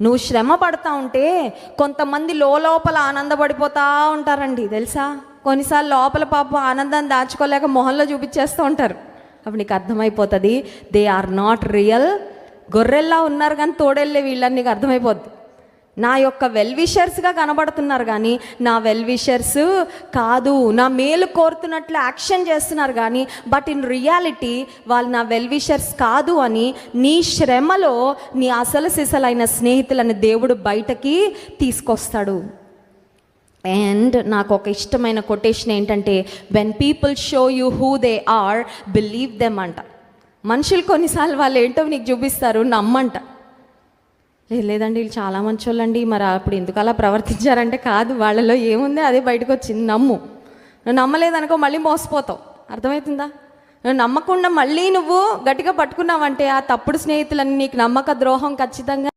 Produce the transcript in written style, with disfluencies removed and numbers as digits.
నువ్వు శ్రమ పడతా ఉంటే కొంతమంది లోపల ఆనందపడిపోతూ ఉంటారండి తెలుసా. కొన్నిసార్లు లోపల పాపం ఆనందాన్ని దాచుకోలేక మొహంలో చూపించేస్తూ ఉంటారు. అప్పుడు నీకు అర్థమైపోతుంది దే ఆర్ నాట్ రియల్. గొర్రెల్లా ఉన్నారు కానీ తోడెళ్ళే వీళ్ళని నీకు అర్థమైపోద్ది. నా యొక్క వెల్ విషర్స్గా కనబడుతున్నారు కానీ నా వెల్ విషర్స్ కాదు. నా మేలు కోరుతున్నట్లు యాక్షన్ చేస్తున్నారు కానీ బట్ ఇన్ రియాలిటీ వాళ్ళు నా వెల్ విషర్స్ కాదు అని నీ శ్రమలో నీ అసలు సిసలైన స్నేహితులని దేవుడు బయటకి తీసుకొస్తాడు. అండ్ నాకు ఒక ఇష్టమైన కొటేషన్ ఏంటంటే, when people show you who they are believe them అంట. మనుషులు కొన్నిసార్లు వాళ్ళు ఏంటో నీకు చూపిస్తారు, నమ్మంట. లేదండి వీళ్ళు చాలా మంచి వాళ్ళండి, మరి అప్పుడు ఎందుకు అలా ప్రవర్తించారంటే, కాదు వాళ్ళలో ఏముంది అదే బయటకు వచ్చింది, నమ్ము. నువ్వు నమ్మలేదనుకో మళ్ళీ మోసపోతావు. అర్థమవుతుందా? నువ్వు నమ్మకుండా మళ్ళీ నువ్వు గట్టిగా పట్టుకున్నావంటే ఆ తప్పుడు స్నేహితులని నీకు నమ్మక ద్రోహం ఖచ్చితంగా